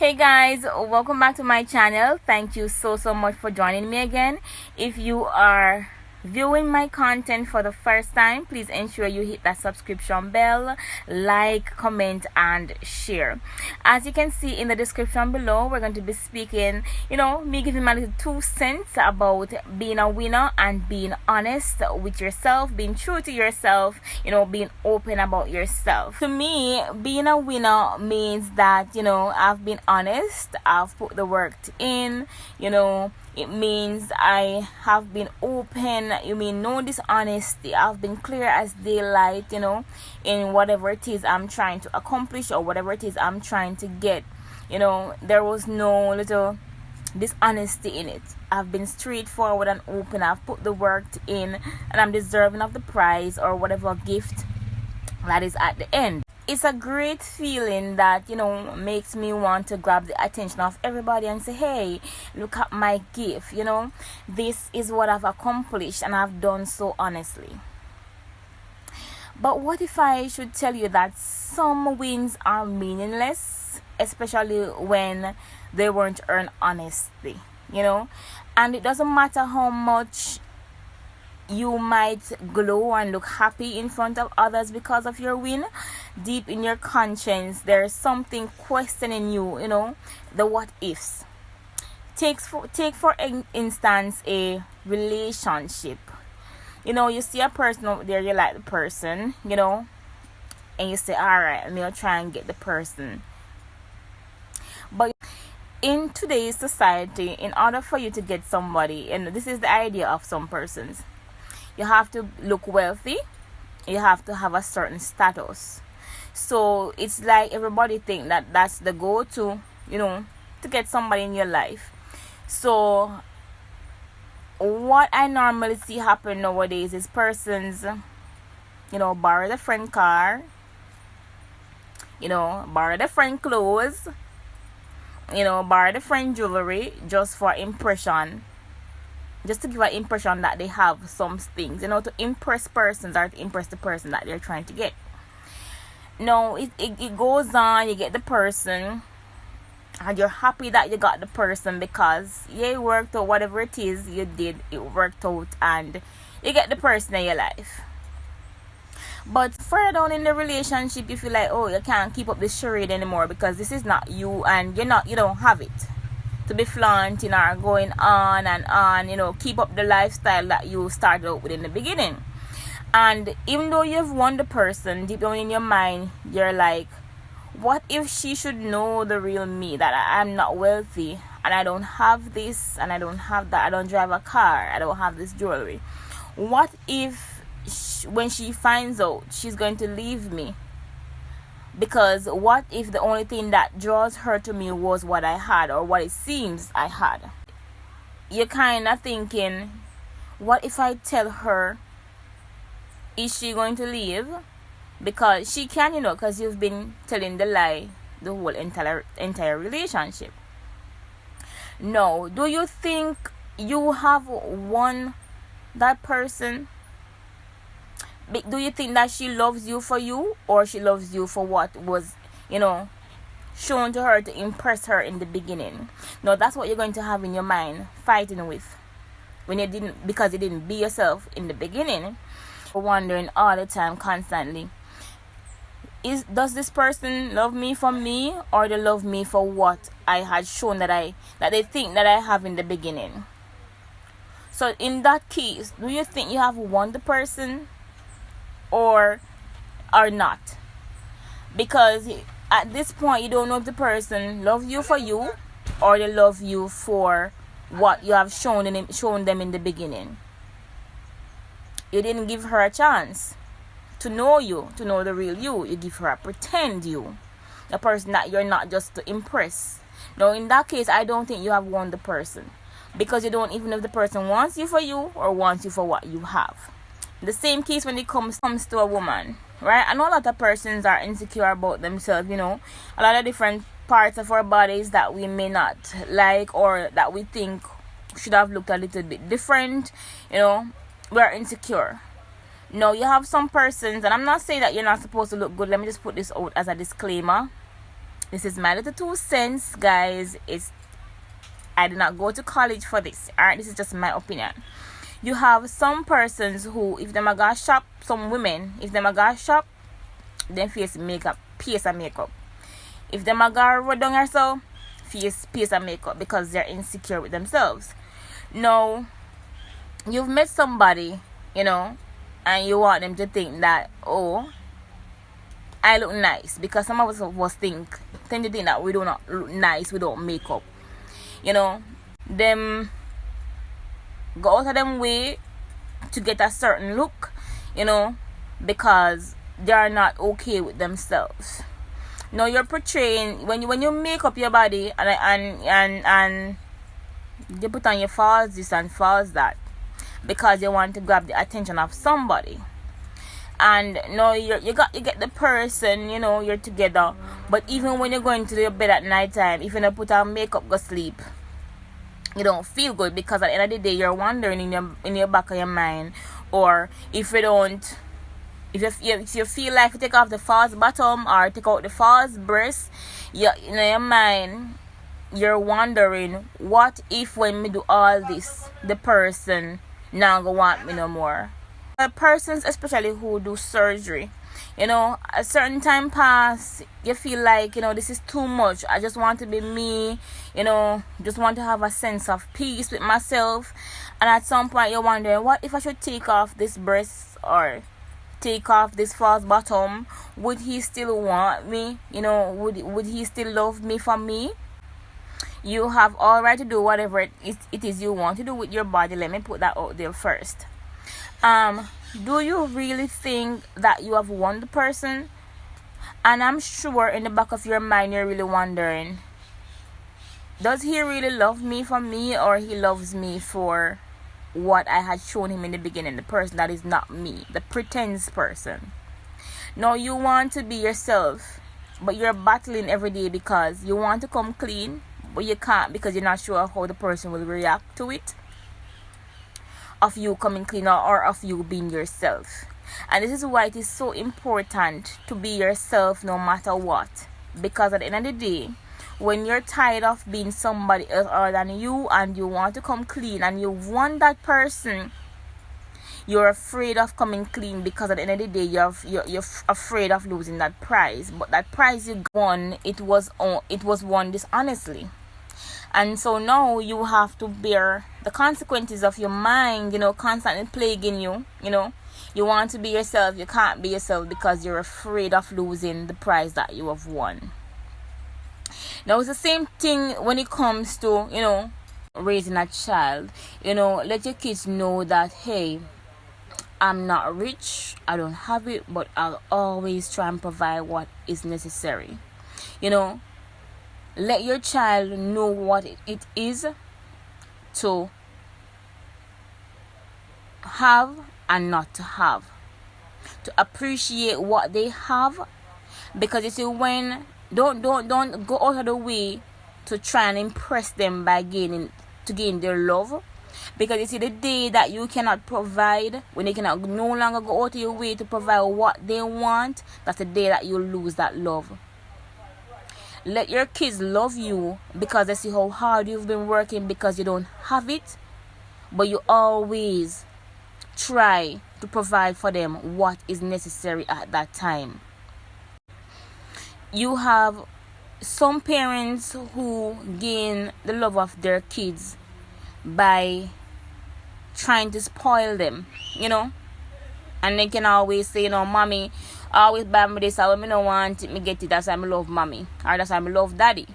Hey guys, welcome back to my channel. Thank you so much for joining me again. If you are viewing my content for the first time, please ensure you hit that subscription bell, like, comment and share. As you can see in the description below, we're going to be speaking, me giving my little 2 cents about being a winner and being honest with yourself, being true to yourself, being open about yourself. To me, being a winner means that, I've been honest, I've put the work in, it means I have been open, no dishonesty. I've been clear as daylight, in whatever it is I'm trying to accomplish or whatever it is I'm trying to get. There was no little dishonesty in it. I've been straightforward and open. I've put the work in and I'm deserving of the prize or whatever gift that is at the end. It's a great feeling that, makes me want to grab the attention of everybody and say, hey, look at my gift, this is what I've accomplished and I've done so honestly. But what if I should tell you that some wins are meaningless, especially when they weren't earned honestly, and it doesn't matter how much you might glow and look happy in front of others because of your win. Deep in your conscience, there's something questioning you, the what ifs. Take for instance a relationship. You see a person out there, you like the person, and you say, alright, I'm gonna try and get the person. But in today's society, in order for you to get somebody, and this is the idea of some persons, you have to look wealthy, you have to have a certain status. So it's like everybody think that that's the go-to, to get somebody in your life. So what I normally see happen nowadays is persons, borrow the friend car, borrow the friend clothes, borrow the friend jewelry just for impression. Just to give an impression that they have some things, to impress persons or to impress the person that they're trying to get. No, it goes on, you get the person, and you're happy that you got the person because it worked out, whatever it is you did, it worked out, and you get the person in your life. But further down in the relationship, you feel like, oh, you can't keep up this charade anymore because this is not you and you don't have it to be flaunting or going on and on, keep up the lifestyle that you started out with in the beginning. And even though you've won the person, deep down in your mind, you're like, what if she should know the real me, that I'm not wealthy and I don't have this and I don't have that, I don't drive a car, I don't have this jewelry. What if when she finds out, she's going to leave me? Because what if the only thing that draws her to me was what I had or what it seems I had? You're kind of thinking, what if I tell her, is she going to leave? Because she can, because you've been telling the lie the whole entire relationship. No, do you think you have won that person? Do you think that she loves you for you, or she loves you for what was, shown to her to impress her in the beginning? No, that's what you're going to have in your mind fighting with when because you didn't be yourself in the beginning. You're wondering all the time, constantly, does this person love me for me, or they love me for what I had shown that they think that I have in the beginning? So in that case, do you think you have won the person or not? Because at this point you don't know if the person loves you for you or they love you for what you have shown them in the beginning. You didn't give her a chance to know you, to know the real you. You give her a pretend you, the person that you're not, just to impress. Now in that case, I don't think you have won the person, because you don't even know if the person wants you for you or wants you for what you have. The same case when it comes to a woman, right? I know a lot of persons are insecure about themselves, a lot of different parts of our bodies that we may not like or that we think should have looked a little bit different, we're insecure. No, you have some persons, and I'm not saying that you're not supposed to look good. Let me just put this out as a disclaimer. This is my little 2 cents, guys. I did not go to college for this. Alright, this is just my opinion. You have some persons who, if them a go shop, some women, if them a go shop, then face makeup, face and makeup. If them a go run down or so, face and makeup because they're insecure with themselves. Now, you've met somebody, and you want them to think that, oh, I look nice, because some of us tend to think that we do not look nice without makeup. Them go out of them way to get a certain look, because they are not okay with themselves. Now you're portraying when you make up your body and you put on your false this and false that because you want to grab the attention of somebody. And no, you get the person, you're together. But even when you're going to your bed at night time, if you don't put on makeup, go sleep, you don't feel good, because at the end of the day, you're wondering in your back of your mind, or if you feel like you take off the false bottom or take out the false breast, in your mind, you're wondering, what if when me do all this, the person now go want me no more? Persons especially who do surgery, a certain time pass, you feel like, this is too much, I just want to be me, just want to have a sense of peace with myself. And at some point you're wondering, what if I should take off this breast or take off this false bottom? Would he still want me? Would he still love me for me? You have all right to do whatever it is you want to do with your body. Let me put that out there first. Do you really think that you have won the person? And I'm sure in the back of your mind you're really wondering, does he really love me for me, or he loves me for what I had shown him in the beginning, the person that is not me, the pretense person? No, you want to be yourself, but you're battling every day because you want to come clean, but you can't because you're not sure how the person will react to it, of you coming clean or of you being yourself. And this is why it is so important to be yourself no matter what, because at the end of the day, when you're tired of being somebody else other than you and you want to come clean and you want that person, you're afraid of coming clean, because at the end of the day you're afraid of losing that prize. But that prize you won, it was won dishonestly. And so now you have to bear the consequences of your mind, constantly plaguing you. You want to be yourself, you can't be yourself because you're afraid of losing the prize that you have won. Now it's the same thing when it comes to, raising a child. Let your kids know that, hey, I'm not rich, I don't have it, but I'll always try and provide what is necessary. Let your child know what it is to have and not to have, to appreciate what they have, because you see, when don't go out of the way to try and impress them by gain their love, because you see, the day that you cannot provide, when they cannot no longer go out of your way to provide what they want, that's the day that you lose that love. Let your kids love you because they see how hard you've been working, because you don't have it, but you always try to provide for them what is necessary at that time. You have some parents who gain the love of their kids by trying to spoil them, and they can always say, mommy always buy me this, I don't want it, me get it, that's why I love mommy, or that's why I love daddy.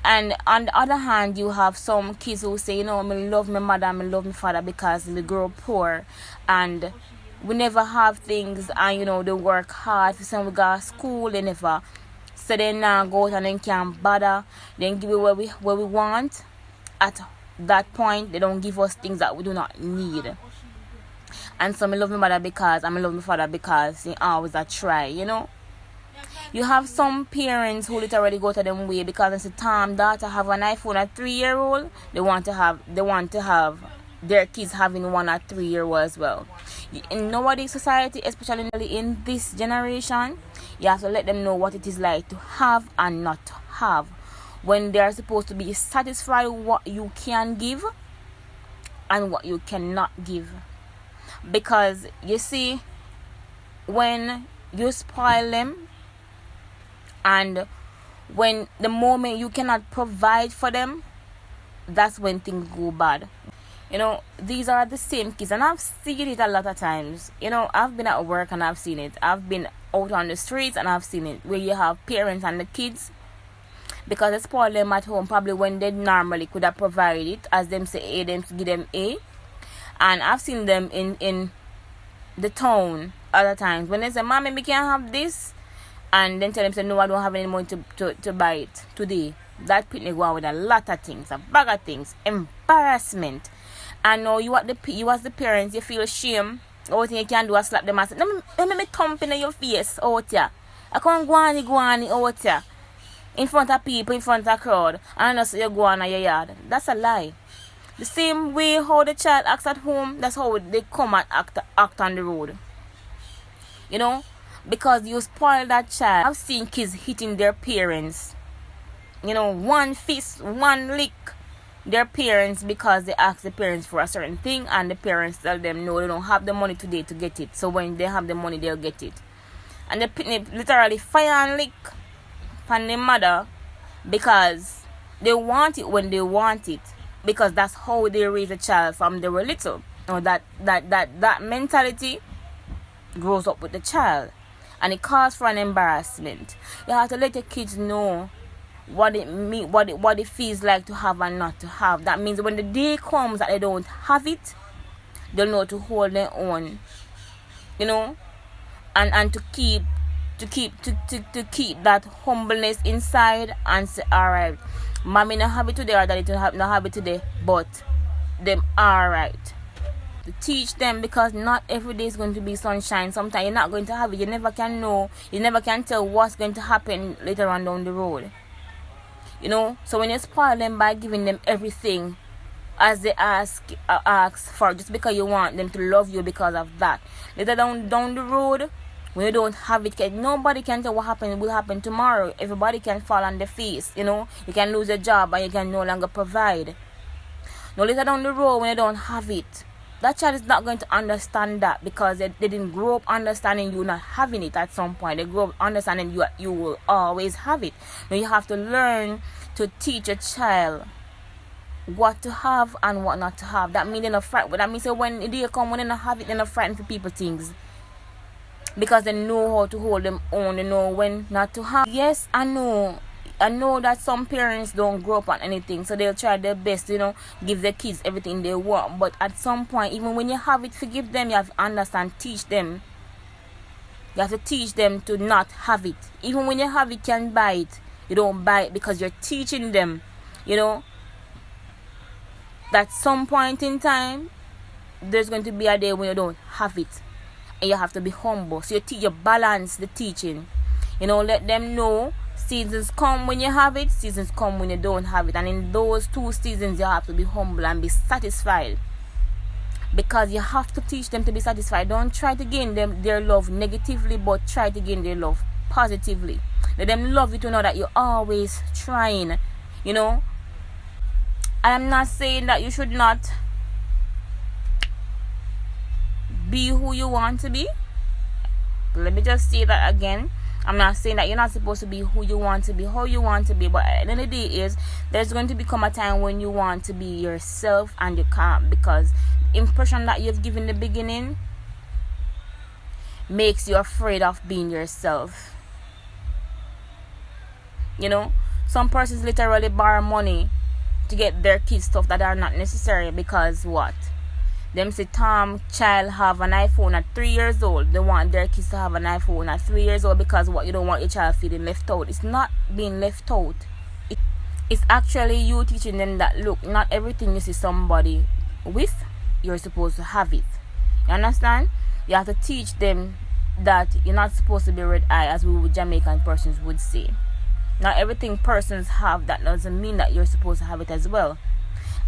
And on the other hand, you have some kids who say, I love my mother, I love my father because we grow up poor and we never have things, and they work hard. For some, we go to school, they never, so they now go out and they can't bother, then give it what we want. At that point, they don't give us things that we do not need. And so I love my mother because I love my father because they always a try, You have some parents who literally go to them way because it's a time daughter have an iPhone at 3-year-old, they want to have their kids having one at 3-year-old as well. In nowadays society, especially in this generation, you have to let them know what it is like to have and not to have, when they are supposed to be satisfied with what you can give and what you cannot give. Because you see, when you spoil them, and when the moment you cannot provide for them, that's when things go bad. These are the same kids, and I've seen it a lot of times. I've been at work and I've seen it. I've been out on the streets and I've seen it, where you have parents and the kids, because they spoil them at home, probably when they normally could have provided it, as them say A, them to give them A. And I've seen them in the town other times, when they say, "Mommy, we can't have this," and then tell them, say, "No, I don't have any money to buy it today." That picnic go on with a lot of things, a bag of things, embarrassment. And now you as the parents, you feel shame. All thing you can do is slap them and say, "Let me thump in your face out here. I can't go on out here in front of people, in front of a crowd, and I know you go on your yard." That's a lie. The same way how the child acts at home, that's how they come and act on the road. Because you spoil that child. I've seen kids hitting their parents. One fist, one lick their parents, because they ask the parents for a certain thing, and the parents tell them no, they don't have the money today to get it. So when they have the money, they'll get it. And they literally fire and lick on the mother, because they want it when they want it, because that's how they raise a child from they were little. That mentality grows up with the child, and it calls for an embarrassment. You have to let your kids know what it feels like to have and not to have. That means when the day comes that they don't have it, they'll know to hold their own, and to keep that humbleness inside, and say, "Alright, mommy not have it today, or daddy not have it today, but them alright." To teach them, because not every day is going to be sunshine. Sometimes you're not going to have it. You never can know. You never can tell what's going to happen later on down the road. So when you spoil them by giving them everything as they ask for, just because you want them to love you because of that, later down the road, when you don't have it, nobody can tell what will happen tomorrow. Everybody can fall on their face. You can lose your job and you can no longer provide. Now later down the road, when you don't have it, that child is not going to understand that, because they didn't grow up understanding you not having it at some point. They grow up understanding you will always have it. Now you have to learn to teach a child what to have and what not to have. That means they're not frightened. That means when they come, when they not have it, they're not frightened for people things, because they know how to hold them own. They know when not to have. Yes, I know that some parents don't grow up on anything, so they'll try their best to, give their kids everything they want. But at some point, even when you have it, forgive them. You have to understand, teach them. You have to teach them to not have it. Even when you have it, you can buy it. You don't buy it because you're teaching them, that some point in time, there's going to be a day when you don't have it. And you have to be humble. So you balance the teaching. Let them know seasons come when you have it, seasons come when you don't have it. And in those two seasons, you have to be humble and be satisfied. Because you have to teach them to be satisfied. Don't try to gain their love negatively, but try to gain their love positively. Let them love you to know that you're always trying. I am not saying that you should not be who you want to be. Let me just say that again. I'm not saying that you're not supposed to be who you want to be, how you want to be, but at the end of the day is, there's going to become a time when you want to be yourself and you can't, because the impression that you've given in the beginning makes you afraid of being yourself. Some persons literally borrow money to get their kids stuff that are not necessary, because what? Them say Tom child have an iPhone at 3 years old. They want their kids to have an iPhone at 3 years old, because what? You don't want your child feeling left out. It's not being left out. It's actually you teaching them that, look, not everything you see somebody with, you're supposed to have it. You understand? You have to teach them that you're not supposed to be red eye, as we Jamaican persons would say. Not everything persons have, that doesn't mean that you're supposed to have it as well.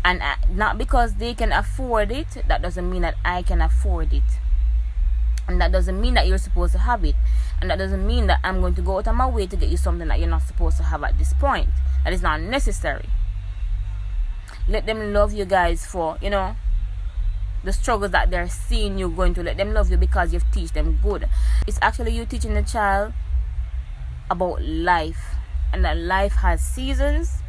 And not because they can afford it, that doesn't mean that I can afford it. And that doesn't mean that you're supposed to have it. And that doesn't mean that I'm going to go out of my way to get you something that you're not supposed to have at this point. That is not necessary. Let them love you guys for, the struggles that they're seeing you going to. Let them love you because you've teach them good. It's actually you teaching the child about life, and that life has seasons,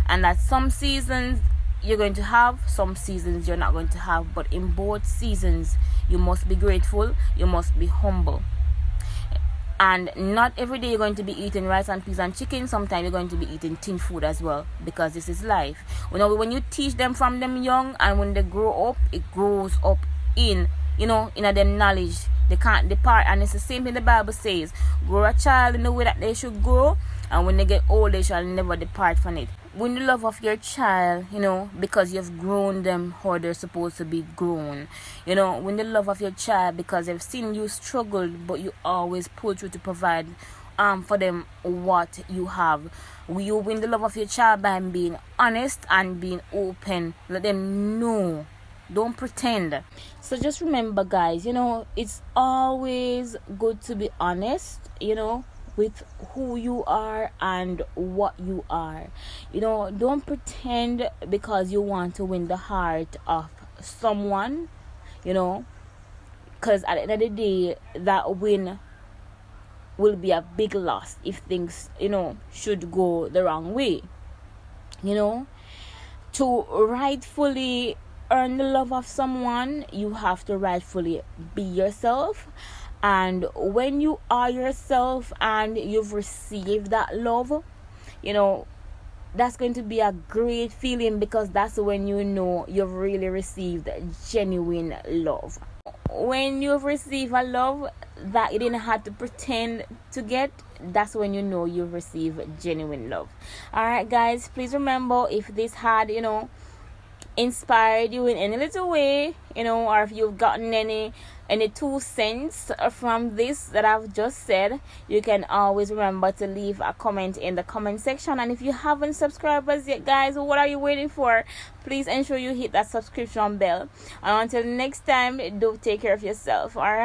and that some seasons you're going to have, some seasons you're not going to have, but in both seasons you must be grateful, you must be humble. And not every day you're going to be eating rice and peas and chicken. Sometimes you're going to be eating tin food as well, because this is life. When you teach them from them young, and when they grow up, it grows up in them knowledge. They can't depart. And it's the same thing the Bible says: grow a child in the way that they should grow, and when they get old, they shall never depart from it. Win the love of your child, because you've grown them how they're supposed to be grown. Win the love of your child because they've seen you struggled, but you always pull through to provide for them what you have. You win the love of your child by being honest and being open. Let them know. Don't pretend. So just remember, guys, it's always good to be honest, with who you are and what you are. Don't pretend because you want to win the heart of someone, because at the end of the day, that win will be a big loss if things, should go the wrong way. To rightfully earn the love of someone, you have to rightfully be yourself. And when you are yourself and you've received that love, that's going to be a great feeling, because that's when you've really received genuine love. When you've received a love that you didn't have to pretend to get, that's when you've received genuine love. Alright, guys, please remember, if this had inspired you in any little way, or if you've gotten any 2 cents from this that I've just said, you can always remember to leave a comment in the comment section. And if you haven't subscribed us yet, guys, what are you waiting for? Please ensure you hit that subscription bell. And until next time, do take care of yourself. All right.